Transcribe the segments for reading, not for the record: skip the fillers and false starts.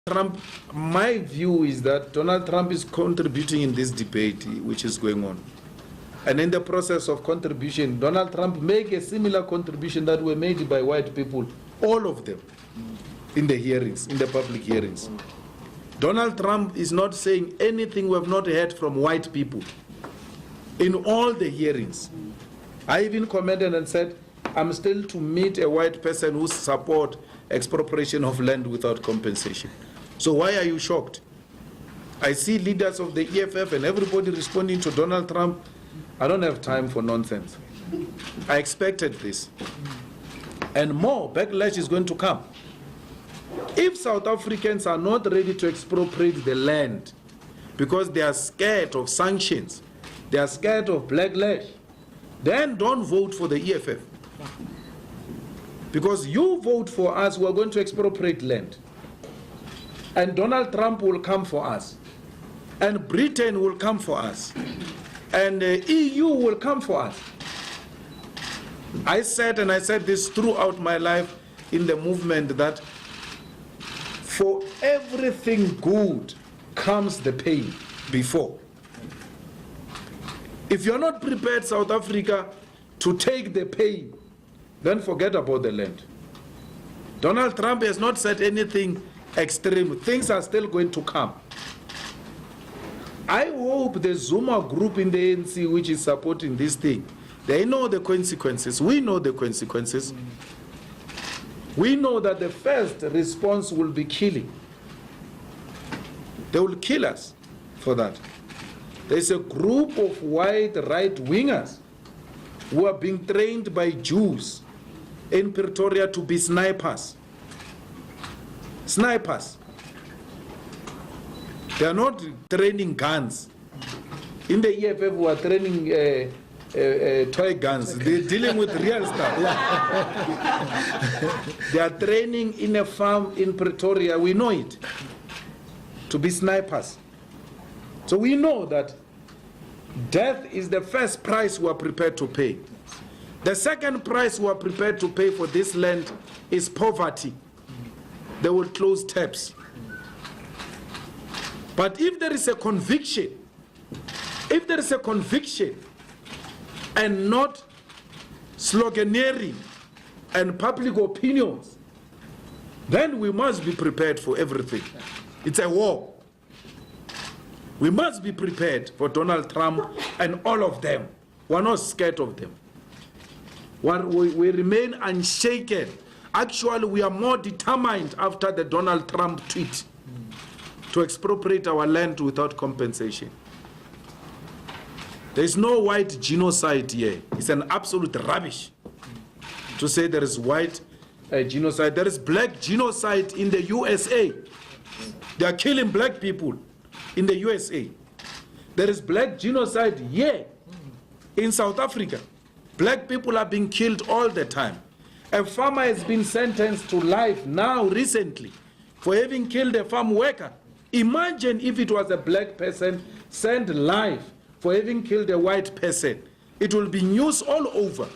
Trump, my view is that Donald Trump is contributing in this debate which is going on. And in the process of contribution, Donald Trump make a similar contribution that were made by white people, all of them, in the hearings, in the public hearings. Donald Trump is not saying anything we have not heard from white people in all the hearings. I even commented and said, I'm still to meet a white person who support expropriation of land without compensation. So why are you shocked? I see leaders of the E.F.F. and everybody responding to Donald Trump. I don't have time for nonsense. I expected this. And more backlash is going to come. If South Africans are not ready to expropriate the land because they are scared of sanctions, they are scared of backlash, then don't vote for the E.F.F. Because you vote for us, we are going to expropriate land. And Donald Trump will come for us. And Britain will come for us. And the EU will come for us. I said, and I said this throughout my life in the movement, that for everything good comes the pain before. If you're not prepared, South Africa, to take the pain, then forget about the land. Donald Trump has not said anything extreme. Things are still going to come. I hope the Zuma group in the ANC, which is supporting this thing, they know the consequences. We know the consequences. We know that the first response will be killing. They will kill us for that. There's a group of white right-wingers who are being trained by Jews in Pretoria to be snipers. Snipers. They are not training guns. In the E.F.F. we are training toy guns. They're dealing with real stuff. They are training in a farm in Pretoria. We know it. To be snipers. So we know that death is the first price we are prepared to pay. The second price we are prepared to pay for this land is poverty. They will close taps. But if there is a conviction, and not sloganeering and public opinions, then we must be prepared for everything. It's a war. We must be prepared for Donald Trump and all of them. We're not scared of them. We remain unshaken. Actually, we are more determined after the Donald Trump tweet to expropriate our land without compensation. There is no white genocide here. It's an absolute rubbish to say there is white genocide. There is black genocide in the USA. They are killing black people in the USA. There is black genocide here in South Africa. Black people are being killed all the time. A farmer has been sentenced to life now recently for having killed a farm worker. Imagine if it was a black person sent life for having killed a white person. It will be news all over.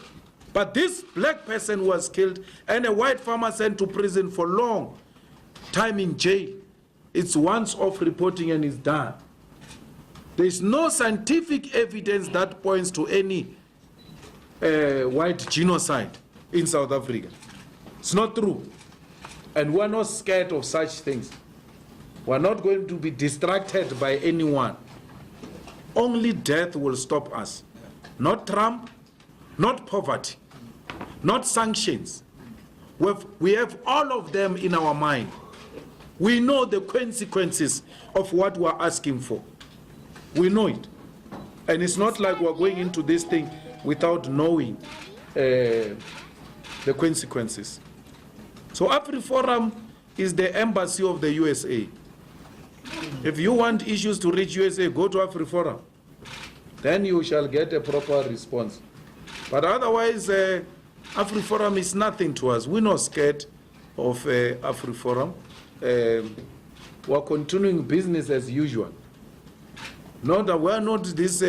But this black person was killed and a white farmer sent to prison for long time in jail. It's once off reporting and it's done. There is no scientific evidence that points to any white genocide in South Africa. It's not true. And we're not scared of such things. We're not going to be distracted by anyone. Only death will stop us. Not Trump, not poverty, not sanctions. We have all of them in our mind. We know the consequences of what we're asking for. We know it. And it's not like we're going into this thing without knowing the consequences. So AfriForum is the embassy of the USA. If you want issues to reach USA, go to AfriForum. Then you shall get a proper response. But otherwise, AfriForum is nothing to us. We're not scared of AfriForum. We're continuing business as usual. Not that we're not these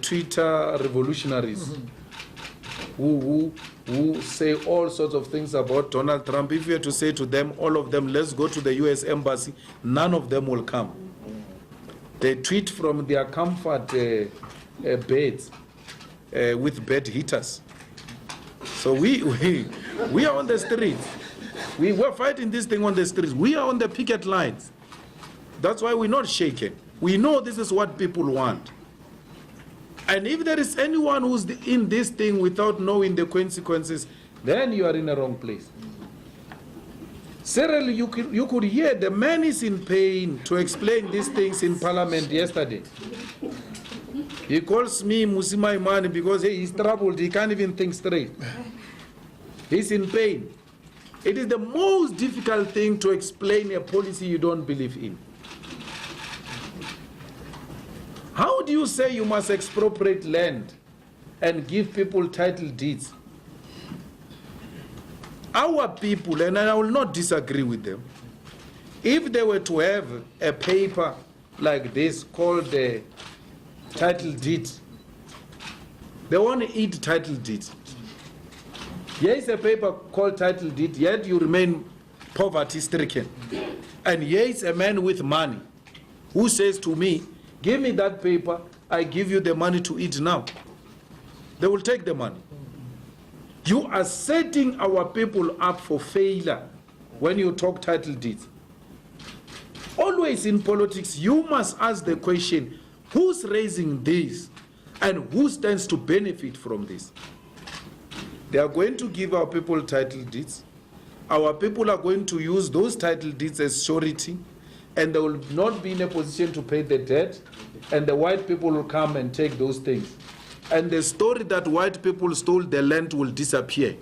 Twitter revolutionaries. who say all sorts of things about Donald Trump, if you were to say to them, all of them, let's go to the US embassy, none of them will come. They tweet from their comfort beds with bed heaters. So we are on the streets. We're fighting this thing on the streets. We are on the picket lines. That's why we're not shaken. We know this is what people want. And if there is anyone who's in this thing without knowing the consequences, then you are in the wrong place. Cyril, you could hear the man is in pain to explain these things in Parliament yesterday. He calls me Musima Imani because he's troubled. He can't even think straight. He's in pain. It is the most difficult thing to explain a policy you don't believe in. How do you say you must expropriate land and give people title deeds? Our people, and I will not disagree with them, if they were to have a paper like this called the title deed, they want to eat title deed. Here is a paper called title deed, yet you remain poverty-stricken. And here is a man with money who says to me, give me that paper, I give you the money to eat now. They will take the money. You are setting our people up for failure when you talk title deeds. Always in politics, you must ask the question, who's raising this and who stands to benefit from this? They are going to give our people title deeds. Our people are going to use those title deeds as surety, and they will not be in a position to pay the debt, and the white people will come and take those things. And the story that white people stole the land will disappear,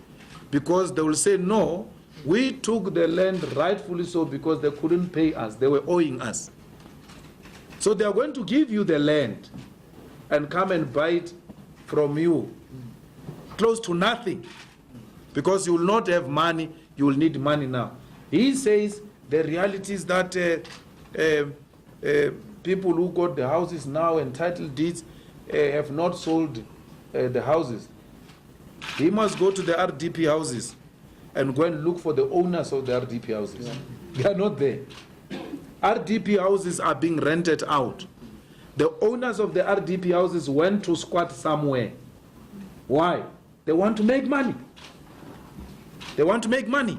because they will say, no, we took the land rightfully so because they couldn't pay us, they were owing us. So they are going to give you the land and come and buy it from you, close to nothing, because you will not have money, you will need money now. He says the reality is that people who got the houses now and title deeds have not sold the houses. He must go to the RDP houses and go and look for the owners of the RDP houses. Yeah. They are not there. RDP houses are being rented out. The owners of the RDP houses went to squat somewhere. Why? They want to make money. They want to make money.